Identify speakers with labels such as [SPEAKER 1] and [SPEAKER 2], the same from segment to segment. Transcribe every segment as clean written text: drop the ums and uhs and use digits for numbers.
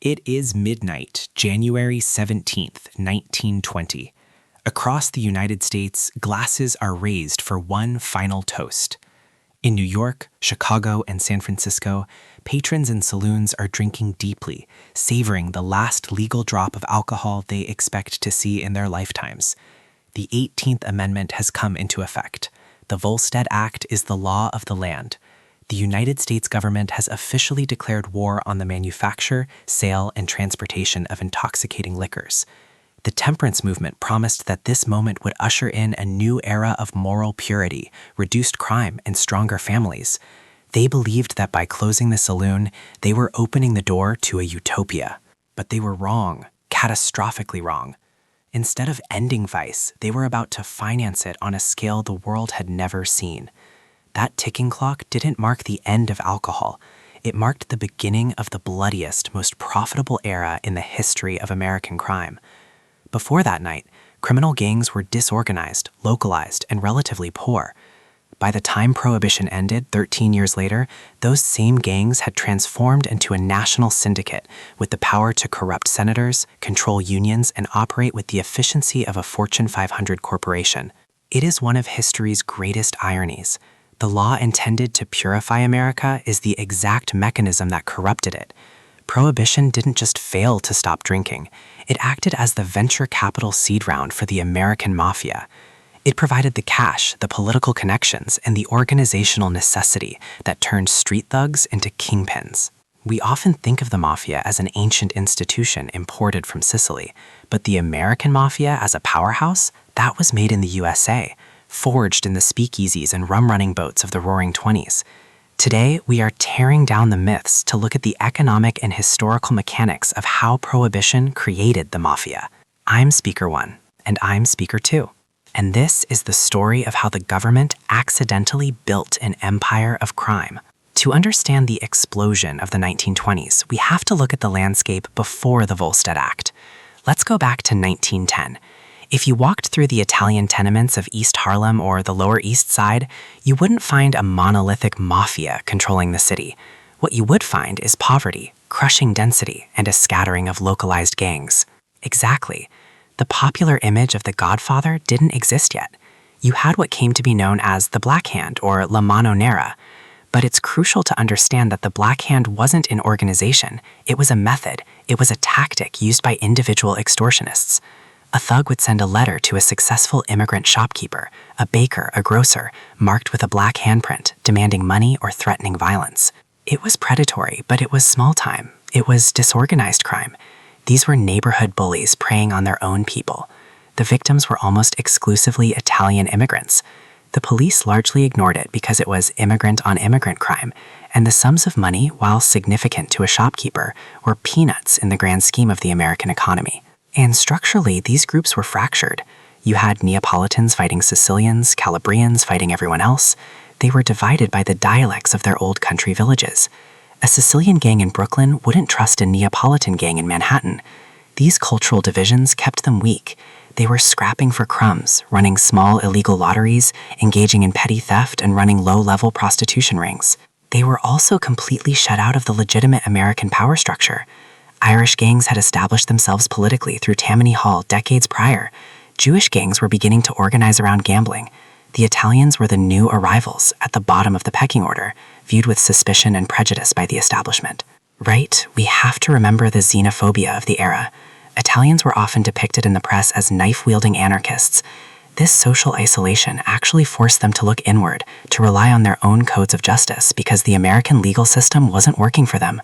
[SPEAKER 1] It is midnight, January 17th, 1920. Across the United States, glasses are raised for one final toast. In New York, Chicago, and San Francisco, patrons in saloons are drinking deeply, savoring the last legal drop of alcohol they expect to see in their lifetimes. The 18th Amendment has come into effect. The Volstead Act is the law of the land. The United States government has officially declared war on the manufacture, sale, and transportation of intoxicating liquors. The temperance movement promised that this moment would usher in a new era of moral purity, reduced crime, and stronger families. They believed that by closing the saloon, they were opening the door to a utopia. But they were wrong, catastrophically wrong. Instead of ending vice, they were about to finance it on a scale the world had never seen. That ticking clock didn't mark the end of alcohol. It marked the beginning of the bloodiest, most profitable era in the history of American crime. Before that night, criminal gangs were disorganized, localized, and relatively poor. By the time Prohibition ended 13 years later, those same gangs had transformed into a national syndicate with the power to corrupt senators, control unions, and operate with the efficiency of a Fortune 500 corporation. It is one of history's greatest ironies. The law intended to purify America is the exact mechanism that corrupted it. Prohibition didn't just fail to stop drinking. It acted as the venture capital seed round for the American Mafia. It provided the cash, the political connections, and the organizational necessity that turned street thugs into kingpins. We often think of the Mafia as an ancient institution imported from Sicily, but the American Mafia as a powerhouse, that was made in the USA, forged in the speakeasies and rum-running boats of the Roaring '20s. Today, we are tearing down the myths to look at the economic and historical mechanics of how Prohibition created the Mafia. I'm Speaker 1, and I'm Speaker 2. And this is the story of how the government accidentally built an empire of crime. To understand the explosion of the 1920s, we have to look at the landscape before the Volstead Act. Let's go back to 1910. If you walked through the Italian tenements of East Harlem or the Lower East Side, you wouldn't find a monolithic mafia controlling the city. What you would find is poverty, crushing density, and a scattering of localized gangs. Exactly. The popular image of the Godfather didn't exist yet. You had what came to be known as the Black Hand or La Mano Nera. But it's crucial to understand that the Black Hand wasn't an organization. It was a method. It was a tactic used by individual extortionists. A thug would send a letter to a successful immigrant shopkeeper, a baker, a grocer, marked with a black handprint, demanding money or threatening violence. It was predatory, but it was small time. It was disorganized crime. These were neighborhood bullies preying on their own people. The victims were almost exclusively Italian immigrants. The police largely ignored it because it was immigrant-on-immigrant crime, and the sums of money, while significant to a shopkeeper, were peanuts in the grand scheme of the American economy. And structurally, these groups were fractured. You had Neapolitans fighting Sicilians, Calabrians fighting everyone else. They were divided by the dialects of their old country villages. A Sicilian gang in Brooklyn wouldn't trust a Neapolitan gang in Manhattan. These cultural divisions kept them weak. They were scrapping for crumbs, running small illegal lotteries, engaging in petty theft, and running low-level prostitution rings. They were also completely shut out of the legitimate American power structure. Irish gangs had established themselves politically through Tammany Hall decades prior. Jewish gangs were beginning to organize around gambling. The Italians were the new arrivals at the bottom of the pecking order, viewed with suspicion and prejudice by the establishment. Right, we have to remember the xenophobia of the era. Italians were often depicted in the press as knife-wielding anarchists. This social isolation actually forced them to look inward, to rely on their own codes of justice because the American legal system wasn't working for them.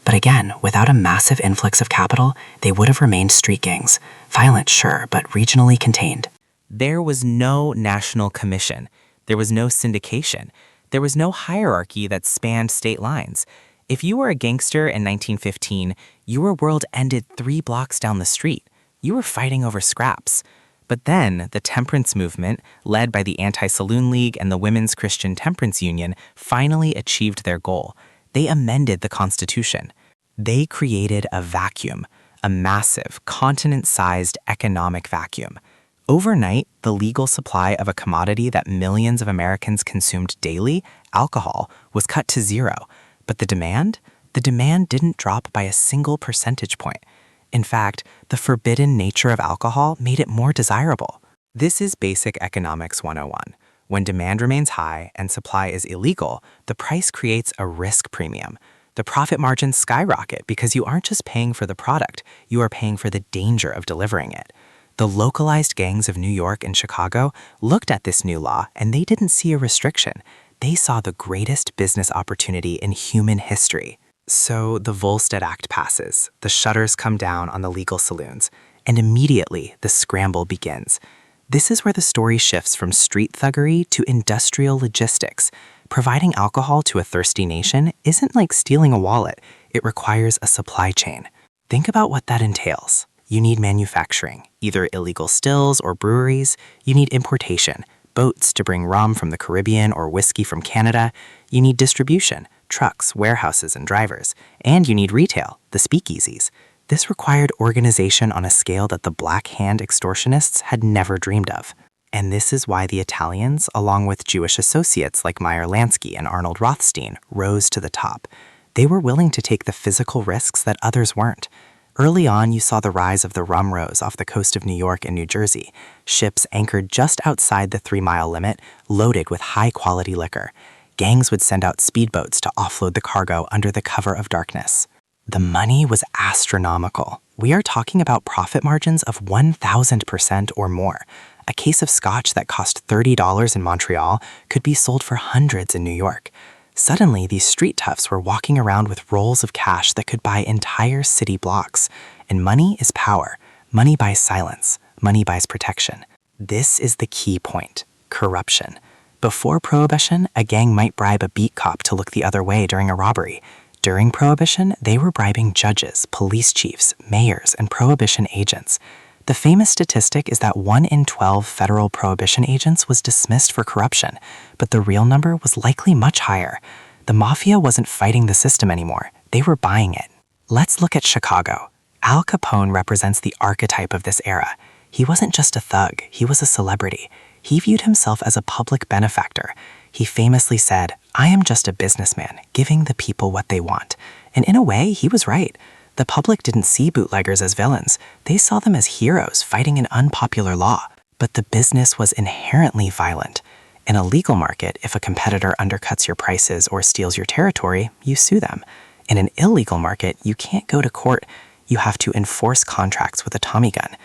[SPEAKER 1] But again, without a massive influx of capital, they would have remained street gangs. Violent, sure, but regionally contained.
[SPEAKER 2] There was no national commission. There was no syndication. There was no hierarchy that spanned state lines. If you were a gangster in 1915, your world ended 3 blocks down the street. You were fighting over scraps. But then, the temperance movement, led by the Anti-Saloon League and the Women's Christian Temperance Union, finally achieved their goal. They amended the Constitution. They created a vacuum, a massive, continent-sized economic vacuum. Overnight, the legal supply of a commodity that millions of Americans consumed daily, alcohol, was cut to zero. But the demand? The demand didn't drop by a single percentage point. In fact, the forbidden nature of alcohol made it more desirable. This is basic economics 101. When demand remains high and supply is illegal, the price creates a risk premium. The profit margins skyrocket because you aren't just paying for the product, you are paying for the danger of delivering it. The localized gangs of New York and Chicago looked at this new law and they didn't see a restriction. They saw the greatest business opportunity in human history. So the Volstead Act passes, the shutters come down on the legal saloons, and immediately the scramble begins. This is where the story shifts from street thuggery to industrial logistics. Providing alcohol to a thirsty nation isn't like stealing a wallet. It requires a supply chain. Think about what that entails. You need manufacturing, either illegal stills or breweries. You need importation, boats to bring rum from the Caribbean or whiskey from Canada. You need distribution, trucks, warehouses, and drivers. And you need retail, the speakeasies. This required organization on a scale that the Black Hand extortionists had never dreamed of. And this is why the Italians, along with Jewish associates like Meyer Lansky and Arnold Rothstein, rose to the top. They were willing to take the physical risks that others weren't. Early on, you saw the rise of the rum rows off the coast of New York and New Jersey, ships anchored just outside the 3-mile limit, loaded with high-quality liquor. Gangs would send out speedboats to offload the cargo under the cover of darkness. The money was astronomical. We are talking about profit margins of 1,000% or more. A case of scotch that cost $30 in Montreal could be sold for hundreds in New York. Suddenly, these street toughs were walking around with rolls of cash that could buy entire city blocks. And money is power. Money buys silence. Money buys protection. This is the key point: corruption. Before Prohibition, a gang might bribe a beat cop to look the other way during a robbery. During Prohibition, they were bribing judges, police chiefs, mayors, and Prohibition agents. The famous statistic is that 1 in 12 federal Prohibition agents was dismissed for corruption, but the real number was likely much higher. The Mafia wasn't fighting the system anymore. They were buying it. Let's look at Chicago. Al Capone represents the archetype of this era. He wasn't just a thug, he was a celebrity. He viewed himself as a public benefactor. He famously said, "I am just a businessman, giving the people what they want." And in a way, he was right. The public didn't see bootleggers as villains. They saw them as heroes fighting an unpopular law. But the business was inherently violent. In a legal market, if a competitor undercuts your prices or steals your territory, you sue them. In an illegal market, you can't go to court. You have to enforce contracts with a Tommy gun.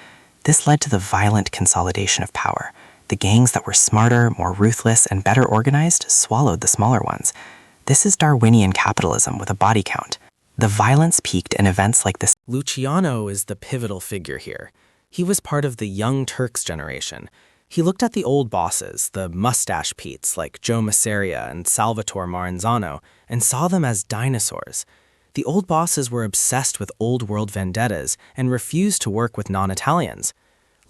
[SPEAKER 2] This led to the violent consolidation of power. The gangs that were smarter, more ruthless, and better organized swallowed the smaller ones. This is Darwinian capitalism with a body count. The violence peaked in events like this.
[SPEAKER 1] Luciano is the pivotal figure here. He was part of the Young Turks generation. He looked at the old bosses, the mustache Petes like Joe Masseria and Salvatore Maranzano, and saw them as dinosaurs. The old bosses were obsessed with old-world vendettas and refused to work with non-Italians.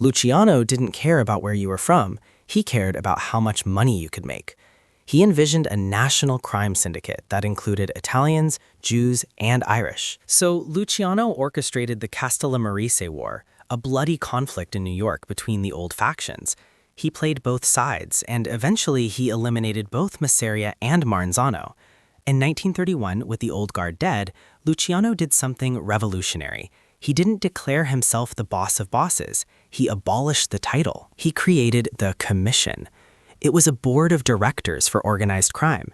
[SPEAKER 1] Luciano didn't care about where you were from. He cared about how much money you could make. He envisioned a national crime syndicate that included Italians, Jews, and Irish. So Luciano orchestrated the Castellammare War, a bloody conflict in New York between the old factions. He played both sides, and eventually he eliminated both Masseria and Maranzano. In 1931, with the old guard dead, Luciano did something revolutionary. He didn't declare himself the boss of bosses. He abolished the title. He created the Commission. It was a board of directors for organized crime.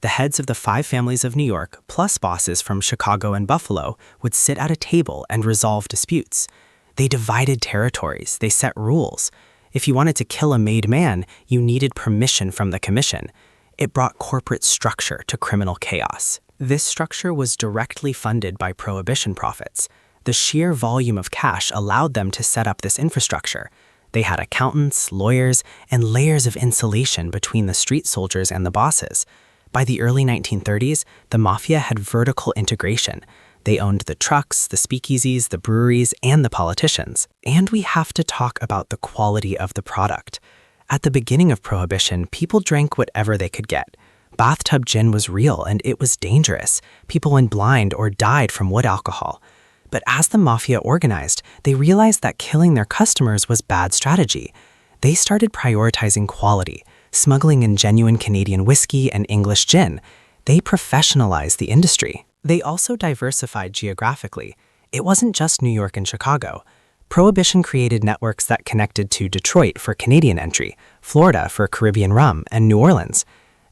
[SPEAKER 1] The heads of the 5 families of New York, plus bosses from Chicago and Buffalo, would sit at a table and resolve disputes. They divided territories. They set rules. If you wanted to kill a made man, you needed permission from the commission. It brought corporate structure to criminal chaos. This structure was directly funded by Prohibition profits. The sheer volume of cash allowed them to set up this infrastructure. They had accountants, lawyers, and layers of insulation between the street soldiers and the bosses. By the early 1930s, the Mafia had vertical integration. They owned the trucks, the speakeasies, the breweries, and the politicians. And we have to talk about the quality of the product. At the beginning of Prohibition, people drank whatever they could get. Bathtub gin was real, and it was dangerous. People went blind or died from wood alcohol. But as the Mafia organized, they realized that killing their customers was bad strategy. They started prioritizing quality, smuggling in genuine Canadian whiskey and English gin. They professionalized the industry. They also diversified geographically. It wasn't just New York and Chicago. Prohibition created networks that connected to Detroit for Canadian entry, Florida for Caribbean rum, and New Orleans.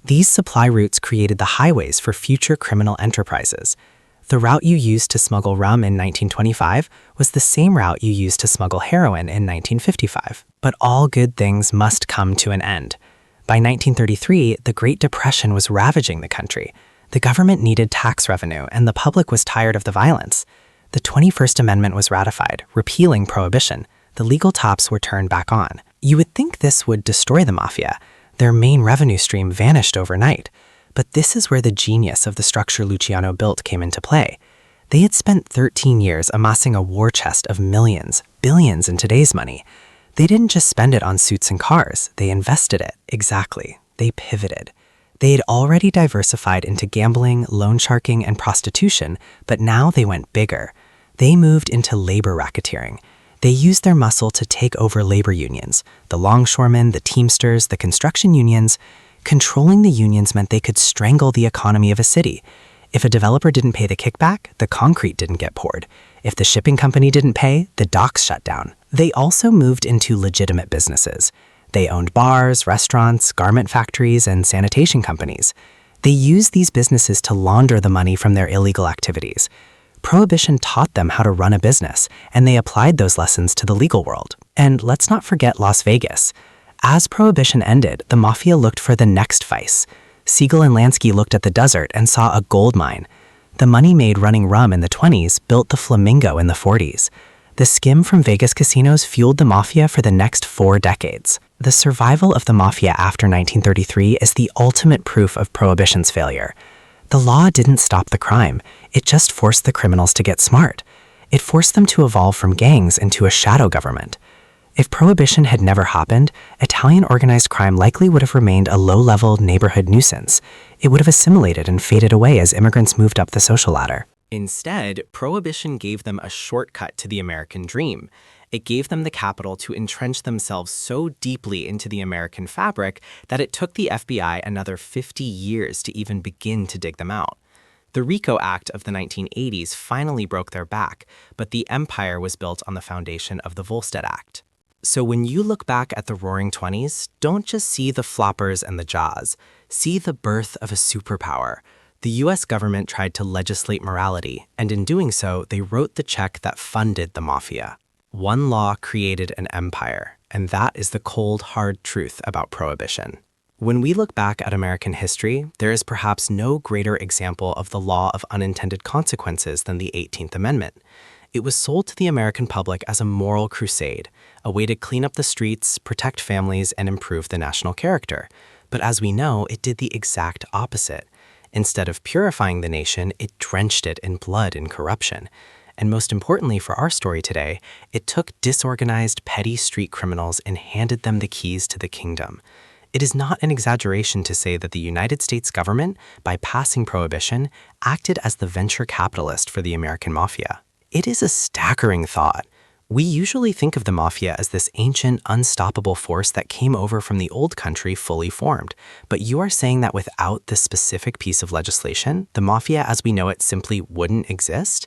[SPEAKER 1] These supply routes created the highways for future criminal enterprises. The route you used to smuggle rum in 1925 was the same route you used to smuggle heroin in 1955. But all good things must come to an end. By 1933, the Great Depression was ravaging the country. The government needed tax revenue, and the public was tired of the violence. The 21st Amendment was ratified, repealing Prohibition. The legal tops were turned back on. You would think this would destroy the mafia. Their main revenue stream vanished overnight. But this is where the genius of the structure Luciano built came into play. They had spent 13 years amassing a war chest of millions, billions in today's money. They didn't just spend it on suits and cars, they invested it. Exactly. They pivoted. They had already diversified into gambling, loan sharking, and prostitution, but now they went bigger. They moved into labor racketeering. They used their muscle to take over labor unions, the longshoremen, the teamsters, the construction unions. Controlling the unions meant they could strangle the economy of a city. If a developer didn't pay the kickback, the concrete didn't get poured. If the shipping company didn't pay, the docks shut down. They also moved into legitimate businesses. They owned bars, restaurants, garment factories, and sanitation companies. They used these businesses to launder the money from their illegal activities. Prohibition taught them how to run a business, and they applied those lessons to the legal world. And let's not forget Las Vegas. As Prohibition ended, the mafia looked for the next vice. Siegel and Lansky looked at the desert and saw a gold mine. The money made running rum in the 20s built the Flamingo in the 40s. The skim from Vegas casinos fueled the mafia for the next 4 decades. The survival of the mafia after 1933 is the ultimate proof of Prohibition's failure. The law didn't stop the crime, it just forced the criminals to get smart. It forced them to evolve from gangs into a shadow government. If Prohibition had never happened, Italian organized crime likely would have remained a low-level neighborhood nuisance. It would have assimilated and faded away as immigrants moved up the social ladder. Instead, Prohibition gave them a shortcut to the American dream. It gave them the capital to entrench themselves so deeply into the American fabric that it took the FBI another 50 years to even begin to dig them out. The RICO Act of the 1980s finally broke their back, but the empire was built on the foundation of the Volstead Act. So when you look back at the Roaring '20s, don't just see the floppers and the jaws. See the birth of a superpower. The US government tried to legislate morality, and in doing so, they wrote the check that funded the mafia. One law created an empire, and that is the cold, hard truth about Prohibition. When we look back at American history, there is perhaps no greater example of the law of unintended consequences than the 18th Amendment. It was sold to the American public as a moral crusade, a way to clean up the streets, protect families, and improve the national character. But as we know, it did the exact opposite. Instead of purifying the nation, it drenched it in blood and corruption. And most importantly for our story today, it took disorganized, petty street criminals and handed them the keys to the kingdom. It is not an exaggeration to say that the United States government, by passing Prohibition, acted as the venture capitalist for the American mafia. It is a staggering thought. We usually think of the mafia as this ancient, unstoppable force that came over from the old country fully formed. But you are saying that without this specific piece of legislation, the mafia as we know it simply wouldn't exist?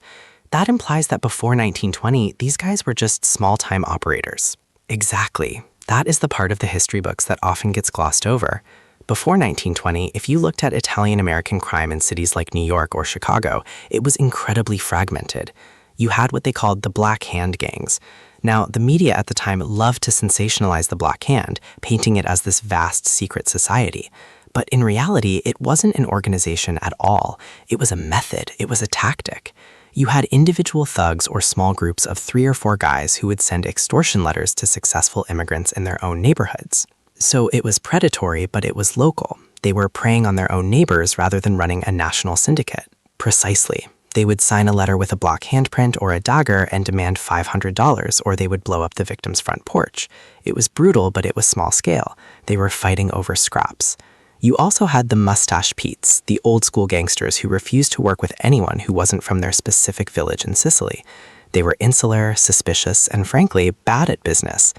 [SPEAKER 1] That implies that before 1920, these guys were just small-time operators. Exactly. That is the part of the history books that often gets glossed over. Before 1920, if you looked at Italian-American crime in cities like New York or Chicago, it was incredibly fragmented. You had what they called the Black Hand gangs. Now, the media at the time loved to sensationalize the Black Hand, painting it as this vast secret society. But in reality, it wasn't an organization at all. It was a method. It was a tactic. You had individual thugs or small groups of 3 or 4 guys who would send extortion letters to successful immigrants in their own neighborhoods. So it was predatory, but it was local. They were preying on their own neighbors rather than running a national syndicate. Precisely. They would sign a letter with a block handprint or a dagger and demand $500, or they would blow up the victim's front porch. It was brutal, but it was small scale. They were fighting over scraps. You also had the Mustache Petes, the old-school gangsters who refused to work with anyone who wasn't from their specific village in Sicily. They were insular, suspicious, and frankly, bad at business.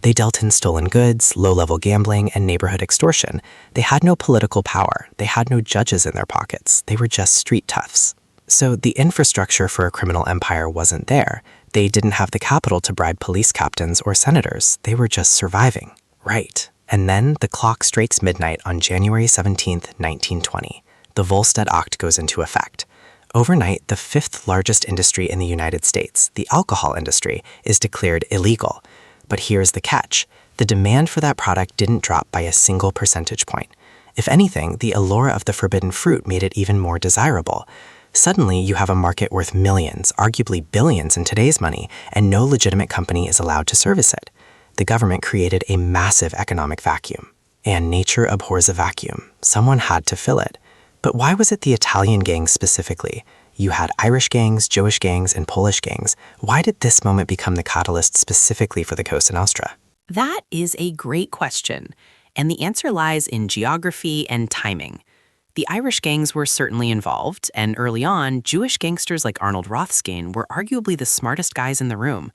[SPEAKER 1] They dealt in stolen goods, low-level gambling, and neighborhood extortion. They had no political power. They had no judges in their pockets. They were just street toughs. So the infrastructure for a criminal empire wasn't there. They didn't have the capital to bribe police captains or senators. They were just surviving. Right. And then the clock strikes midnight on January 17th, 1920. The Volstead Act goes into effect. Overnight, the fifth largest industry in the United States, the alcohol industry, is declared illegal. But here's the catch. The demand for that product didn't drop by a single percentage point. If anything, the allure of the forbidden fruit made it even more desirable. Suddenly, you have a market worth millions, arguably billions in today's money, and no legitimate company is allowed to service it. The government created a massive economic vacuum. And nature abhors a vacuum. Someone had to fill it. But why was it the Italian gangs specifically? You had Irish gangs, Jewish gangs, and Polish gangs. Why did this moment become the catalyst specifically for the Cosa Nostra?
[SPEAKER 2] That is a great question, and the answer lies in geography and timing. The Irish gangs were certainly involved, and early on, Jewish gangsters like Arnold Rothstein were arguably the smartest guys in the room.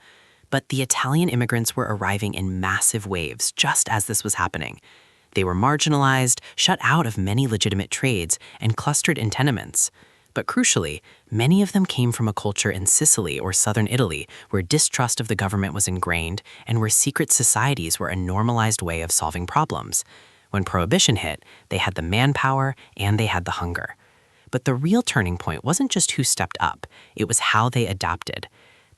[SPEAKER 2] But the Italian immigrants were arriving in massive waves just as this was happening. They were marginalized, shut out of many legitimate trades, and clustered in tenements. But crucially, many of them came from a culture in Sicily or southern Italy where distrust of the government was ingrained and where secret societies were a normalized way of solving problems. When Prohibition hit, they had the manpower and they had the hunger. But the real turning point wasn't just who stepped up, it was how they adapted.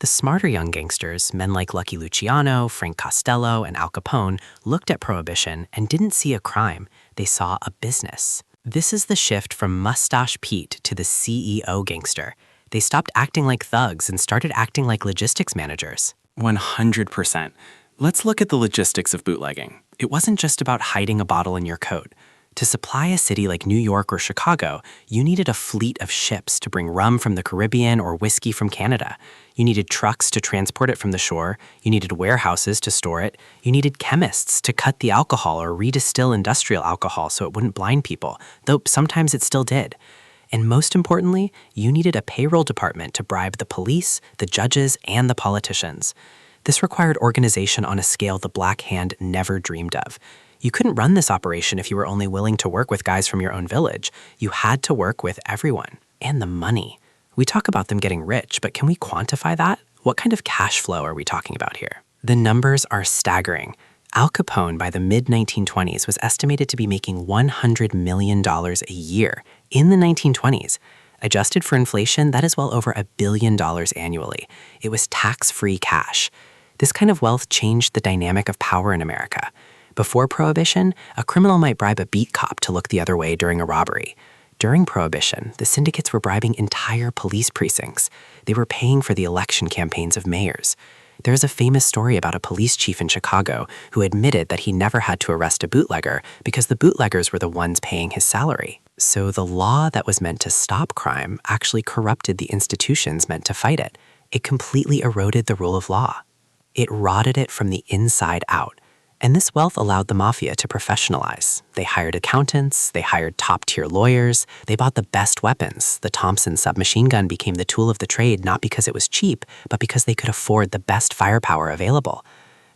[SPEAKER 2] The smarter young gangsters, men like Lucky Luciano, Frank Costello, and Al Capone, looked at Prohibition and didn't see a crime, they saw a business. This is the shift from Mustache Pete to the CEO gangster. They stopped acting like thugs and started acting like logistics managers.
[SPEAKER 1] 100%. Let's look at the logistics of bootlegging. It wasn't just about hiding a bottle in your coat. To supply a city like New York or Chicago, you needed a fleet of ships to bring rum from the Caribbean or whiskey from Canada. You needed trucks to transport it from the shore. You needed warehouses to store it. You needed chemists to cut the alcohol or redistill industrial alcohol so it wouldn't blind people, though sometimes it still did. And most importantly, you needed a payroll department to bribe the police, the judges, and the politicians. This required organization on a scale the Black Hand never dreamed of. You couldn't run this operation if you were only willing to work with guys from your own village. You had to work with everyone. And the money. We talk about them getting rich, but can we quantify that? What kind of cash flow are we talking about here? The numbers are staggering. Al Capone, by the mid-1920s, was estimated to be making $100 million a year in the 1920s. Adjusted for inflation, that is well over $1 billion annually. It was tax-free cash. This kind of wealth changed the dynamic of power in America. Before Prohibition, a criminal might bribe a beat cop to look the other way during a robbery. During Prohibition, the syndicates were bribing entire police precincts. They were paying for the election campaigns of mayors. There is a famous story about a police chief in Chicago who admitted that he never had to arrest a bootlegger because the bootleggers were the ones paying his salary. So the law that was meant to stop crime actually corrupted the institutions meant to fight it. It completely eroded the rule of law. It rotted it from the inside out. And this wealth allowed the mafia to professionalize. They hired accountants, they hired top-tier lawyers, they bought the best weapons. The Thompson submachine gun became the tool of the trade not because it was cheap, but because they could afford the best firepower available.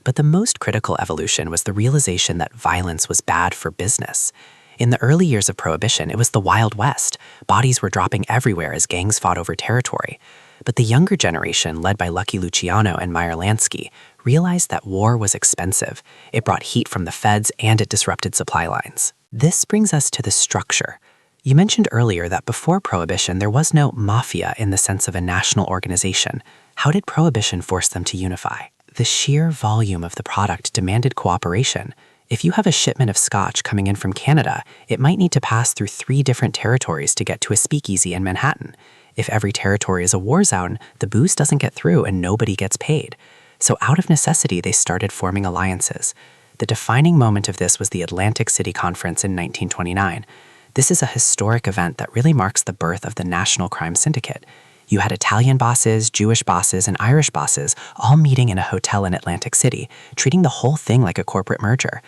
[SPEAKER 1] But the most critical evolution was the realization that violence was bad for business. In the early years of Prohibition, it was the Wild West. Bodies were dropping everywhere as gangs fought over territory. But the younger generation, led by Lucky Luciano and Meyer Lansky, realized that war was expensive. It brought heat from the feds and it disrupted supply lines. This brings us to the structure. You mentioned earlier that before Prohibition, there was no mafia in the sense of a national organization. How did Prohibition force them to unify? The sheer volume of the product demanded cooperation. If you have a shipment of scotch coming in from Canada, it might need to pass through 3 different territories to get to a speakeasy in Manhattan. If every territory is a war zone, the booze doesn't get through and nobody gets paid. So out of necessity, they started forming alliances. The defining moment of this was the Atlantic City Conference in 1929. This is a historic event that really marks the birth of the National Crime Syndicate. You had Italian bosses, Jewish bosses, and Irish bosses all meeting in a hotel in Atlantic City, treating the whole thing like a corporate merger.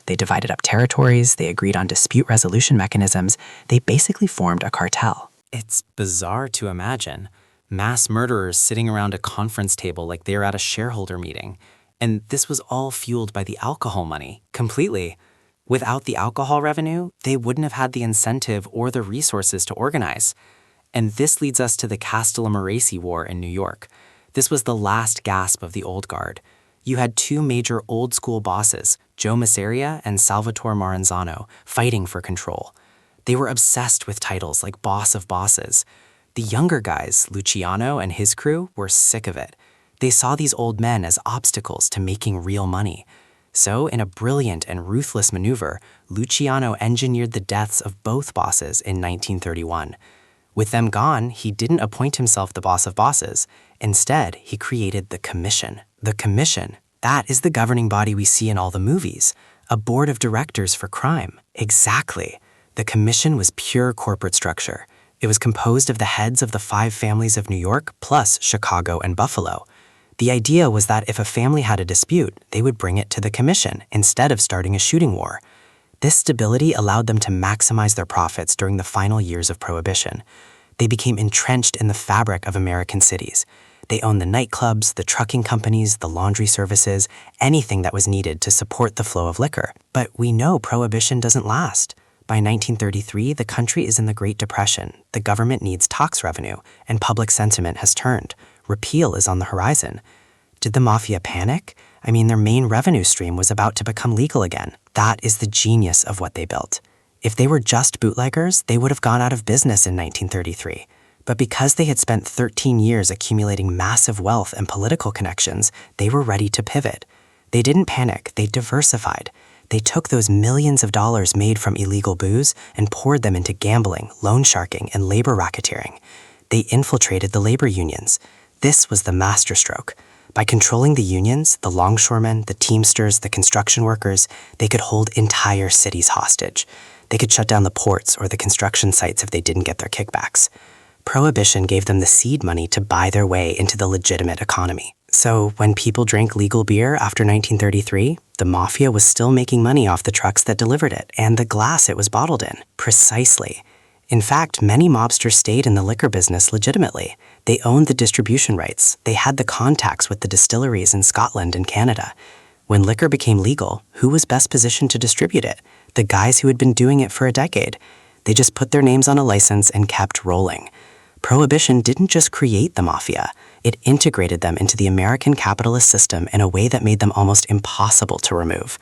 [SPEAKER 1] They divided up territories, they agreed on dispute resolution mechanisms, they basically formed a cartel.
[SPEAKER 2] It's bizarre to imagine. Mass murderers sitting around a conference table like they're at a shareholder meeting. And this was all fueled by the alcohol money, completely. Without the alcohol revenue, they wouldn't have had the incentive or the resources to organize. And this leads us to the Castellammarese War in New York. This was the last gasp of the old guard. You had two major old-school bosses, Joe Masseria and Salvatore Maranzano, fighting for control. They were obsessed with titles like Boss of Bosses. The younger guys, Luciano and his crew, were sick of it. They saw these old men as obstacles to making real money. So, in a brilliant and ruthless maneuver, Luciano engineered the deaths of both bosses in 1931. With them gone, he didn't appoint himself the boss of bosses. Instead, he created the Commission. The Commission, that is the governing body we see in all the movies, a board of directors for crime. Exactly. The Commission was pure corporate structure. It was composed of the heads of the 5 families of New York, plus Chicago and Buffalo. The idea was that if a family had a dispute, they would bring it to the Commission instead of starting a shooting war. This stability allowed them to maximize their profits during the final years of Prohibition. They became entrenched in the fabric of American cities. They owned the nightclubs, the trucking companies, the laundry services, anything that was needed to support the flow of liquor. But we know Prohibition doesn't last. By 1933, the country is in the Great Depression. The government needs tax revenue, and public sentiment has turned. Repeal is on the horizon. Did the mafia panic? I mean, their main revenue stream was about to become legal again. That is the genius of what they built. If they were just bootleggers, they would have gone out of business in 1933. But because they had spent 13 years accumulating massive wealth and political connections, they were ready to pivot. They didn't panic, they diversified. They took those millions of dollars made from illegal booze and poured them into gambling, loan sharking, and labor racketeering. They infiltrated the labor unions. This was the masterstroke. By controlling the unions, the longshoremen, the teamsters, the construction workers, they could hold entire cities hostage. They could shut down the ports or the construction sites if they didn't get their kickbacks. Prohibition gave them the seed money to buy their way into the legitimate economy. So when people drank legal beer after 1933, the mafia was still making money off the trucks that delivered it and the glass it was bottled in. Precisely. In fact, many mobsters stayed in the liquor business legitimately. They owned the distribution rights. They had the contacts with the distilleries in Scotland and Canada. When liquor became legal, who was best positioned to distribute it? The guys who had been doing it for a decade. They just put their names on a license and kept rolling. Prohibition didn't just create the mafia, it integrated them into the American capitalist system in a way that made them almost impossible to remove.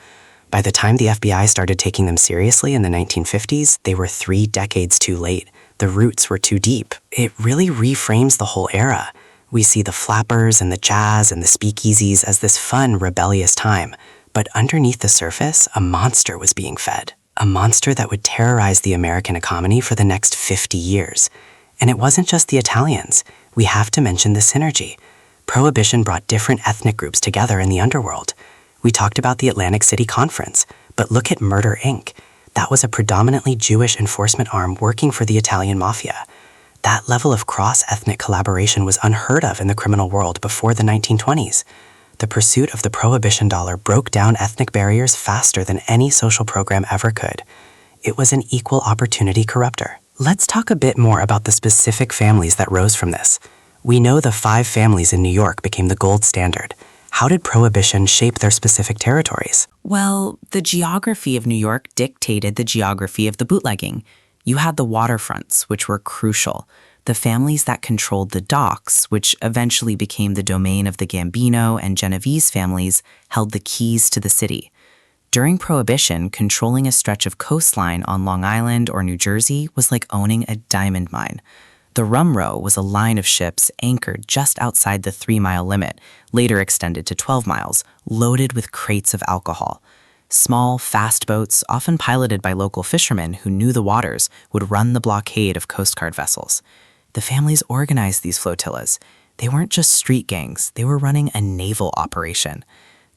[SPEAKER 2] By the time the FBI started taking them seriously in the 1950s, they were 3 decades too late. The roots were too deep. It really reframes the whole era. We see the flappers and the jazz and the speakeasies as this fun, rebellious time. But underneath the surface, a monster was being fed. A monster that would terrorize the American economy for the next 50 years. And it wasn't just the Italians. We have to mention the synergy. Prohibition brought different ethnic groups together in the underworld. We talked about the Atlantic City Conference, but look at Murder, Inc. That was a predominantly Jewish enforcement arm working for the Italian mafia. That level of cross-ethnic collaboration was unheard of in the criminal world before the 1920s. The pursuit of the Prohibition dollar broke down ethnic barriers faster than any social program ever could. It was an equal opportunity corruptor. Let's talk a bit more about the specific families that rose from this. We know the 5 families in New York became the gold standard. How did Prohibition shape their specific territories?
[SPEAKER 3] Well, the geography of New York dictated the geography of the bootlegging. You had the waterfronts, which were crucial. The families that controlled the docks, which eventually became the domain of the Gambino and Genovese families, held the keys to the city. During Prohibition, controlling a stretch of coastline on Long Island or New Jersey was like owning a diamond mine. The Rum Row was a line of ships anchored just outside the 3-mile limit, later extended to 12 miles, loaded with crates of alcohol. Small, fast boats, often piloted by local fishermen who knew the waters, would run the blockade of Coast Guard vessels. The families organized these flotillas. They weren't just street gangs, they were running a naval operation.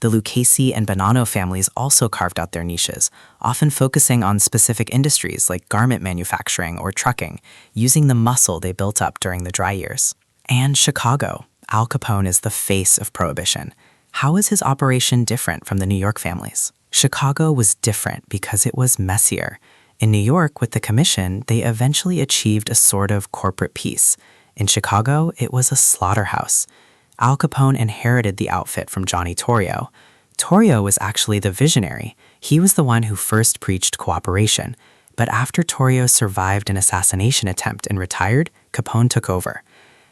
[SPEAKER 3] The Lucchese and Bonanno families also carved out their niches, often focusing on specific industries like garment manufacturing or trucking, using the muscle they built up during the dry years. And Chicago. Al Capone is the face of Prohibition. How is his operation different from the New York families? Chicago was different because it was messier. In New York, with the Commission, they eventually achieved a sort of corporate peace. In Chicago, it was a slaughterhouse. Al Capone inherited the outfit from Johnny Torrio. Torrio was actually the visionary. He was the one who first preached cooperation. But after Torrio survived an assassination attempt and retired, Capone took over.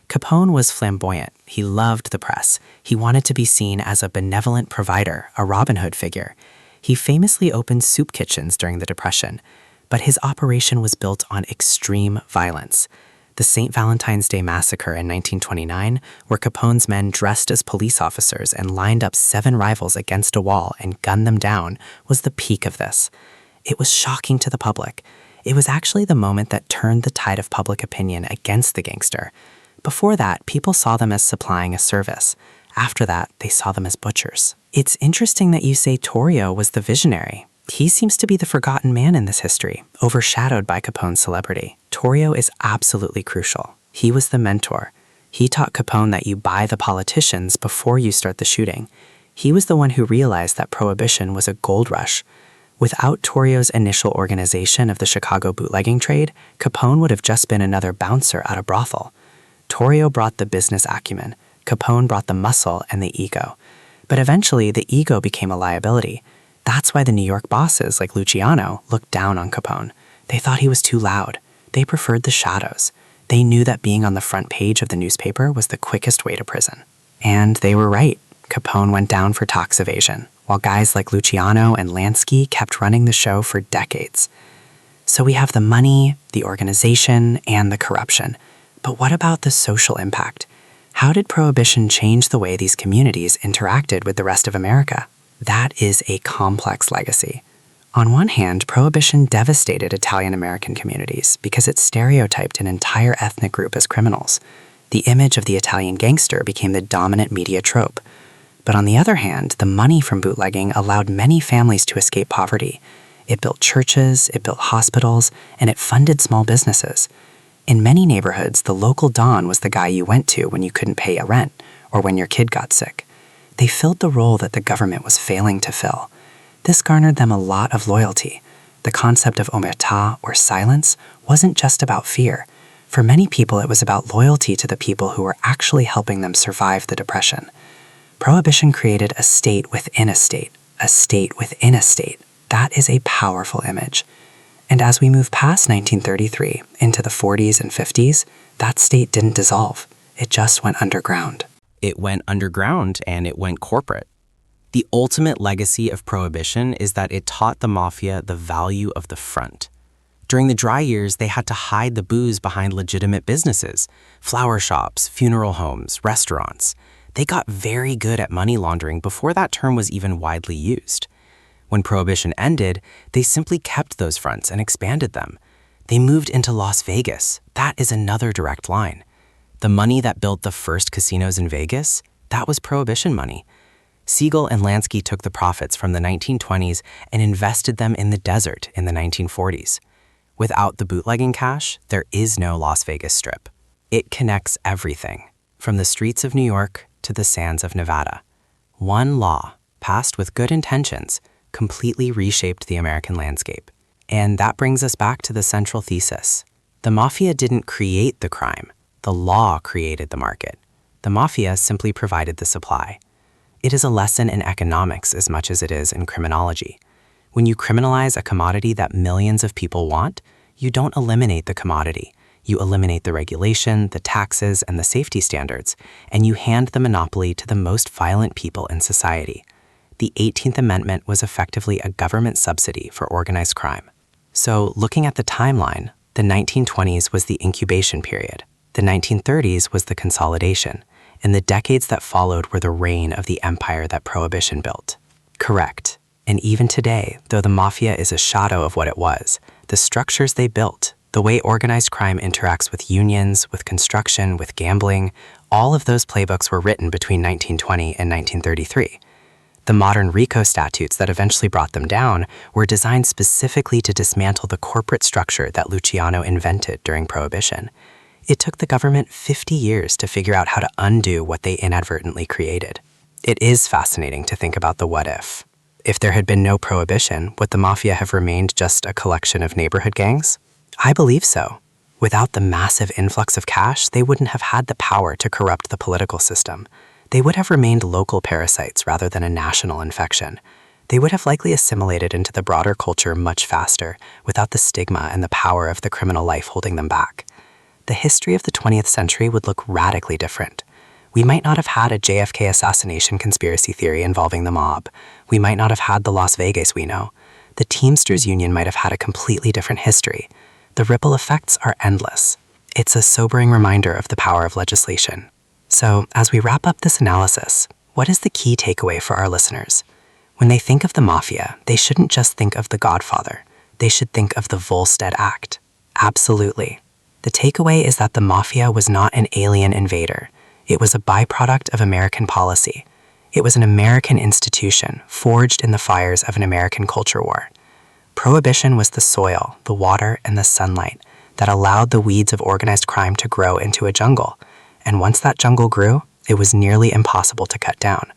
[SPEAKER 3] Capone was flamboyant. He loved the press. He wanted to be seen as a benevolent provider, a Robin Hood figure. He famously opened soup kitchens during the Depression, but his operation was built on extreme violence. The St. Valentine's Day Massacre in 1929, where Capone's men dressed as police officers and lined up 7 rivals against a wall and gunned them down, was the peak of this. It was shocking to the public. It was actually the moment that turned the tide of public opinion against the gangster. Before that, people saw them as supplying a service. After that, they saw them as butchers. It's interesting that you say Torrio was the visionary. He seems to be the forgotten man in this history, overshadowed by Capone's celebrity. Torrio is absolutely crucial. He was the mentor. He taught Capone that you buy the politicians before you start the shooting. He was the one who realized that Prohibition was a gold rush. Without Torrio's initial organization of the Chicago bootlegging trade, Capone would have just been another bouncer at a brothel. Torrio brought the business acumen. Capone brought the muscle and the ego. But eventually, the ego became a liability. That's why the New York bosses, like Luciano, looked down on Capone. They thought he was too loud. They preferred the shadows. They knew that being on the front page of the newspaper was the quickest way to prison. And they were right. Capone went down for tax evasion, while guys like Luciano and Lansky kept running the show for decades. So we have the money, the organization, and the corruption. But what about the social impact? How did Prohibition change the way these communities interacted with the rest of America? That is a complex legacy. On one hand, Prohibition devastated Italian-American communities because it stereotyped an entire ethnic group as criminals. The image of the Italian gangster became the dominant media trope. But on the other hand, the money from bootlegging allowed many families to escape poverty. It built churches, it built hospitals, and it funded small businesses. In many neighborhoods, the local Don was the guy you went to when you couldn't pay a rent or when your kid got sick. They filled the role that the government was failing to fill. This garnered them a lot of loyalty. The concept of omertà, or silence, wasn't just about fear. For many people, it was about loyalty to the people who were actually helping them survive the Depression. Prohibition created a state within a state within a state. That is a powerful image. And as we move past 1933 into the 40s and 50s, that state didn't dissolve. It just went underground.
[SPEAKER 2] It went underground and it went corporate. The ultimate legacy of Prohibition is that it taught the mafia the value of the front. During the dry years, they had to hide the booze behind legitimate businesses, flower shops, funeral homes, restaurants. They got very good at money laundering before that term was even widely used. When Prohibition ended, they simply kept those fronts and expanded them. They moved into Las Vegas. That is another direct line. The money that built the first casinos in Vegas, that was Prohibition money. Siegel and Lansky took the profits from the 1920s and invested them in the desert in the 1940s. Without the bootlegging cash, there is no Las Vegas Strip. It connects everything, from the streets of New York to the sands of Nevada. One law, passed with good intentions, completely reshaped the American landscape. And that brings us back to the central thesis. The mafia didn't create the crime. The law created the market. The mafia simply provided the supply. It is a lesson in economics as much as it is in criminology. When you criminalize a commodity that millions of people want, you don't eliminate the commodity. You eliminate the regulation, the taxes, and the safety standards, and you hand the monopoly to the most violent people in society. The 18th Amendment was effectively a government subsidy for organized crime. So, looking at the timeline, the 1920s was the incubation period. The 1930s was the consolidation, and the decades that followed were the reign of the empire that Prohibition built. Correct. And even today, though the mafia is a shadow of what it was, the structures they built, the way organized crime interacts with unions, with construction, with gambling, all of those playbooks were written between 1920 and 1933. The modern RICO statutes that eventually brought them down were designed specifically to dismantle the corporate structure that Luciano invented during Prohibition. It took the government 50 years to figure out how to undo what they inadvertently created. It is fascinating to think about the what if. If there had been no Prohibition, would the mafia have remained just a collection of neighborhood gangs? I believe so. Without the massive influx of cash, they wouldn't have had the power to corrupt the political system. They would have remained local parasites rather than a national infection. They would have likely assimilated into the broader culture much faster, without the stigma and the power of the criminal life holding them back.
[SPEAKER 1] the history of the 20th century would look radically different. We might not have had a JFK assassination conspiracy theory involving the mob. We might not have had the Las Vegas we know. The Teamsters Union might have had a completely different history. The ripple effects are endless. It's a sobering reminder of the power of legislation. So, as we wrap up this analysis, what is the key takeaway for our listeners? When they think of the Mafia, they shouldn't just think of the Godfather. They should think of the Volstead Act. Absolutely. The takeaway is that the Mafia was not an alien invader. It was a byproduct of American policy. It was an American institution forged in the fires of an American culture war. Prohibition was the soil, the water, and the sunlight that allowed the weeds of organized crime to grow into a jungle. And once that jungle grew, it was nearly impossible to cut down.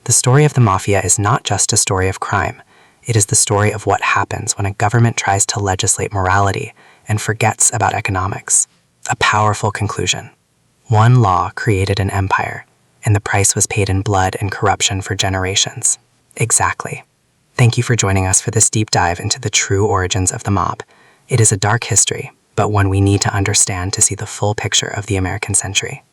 [SPEAKER 1] The story of the Mafia is not just a story of crime. It is the story of what happens when a government tries to legislate morality and forgets about economics. A powerful conclusion. One law created an empire, and the price was paid in blood and corruption for generations. Exactly. Thank you for joining us for this deep dive into the true origins of the mob. It is a dark history, but one we need to understand to see the full picture of the American century.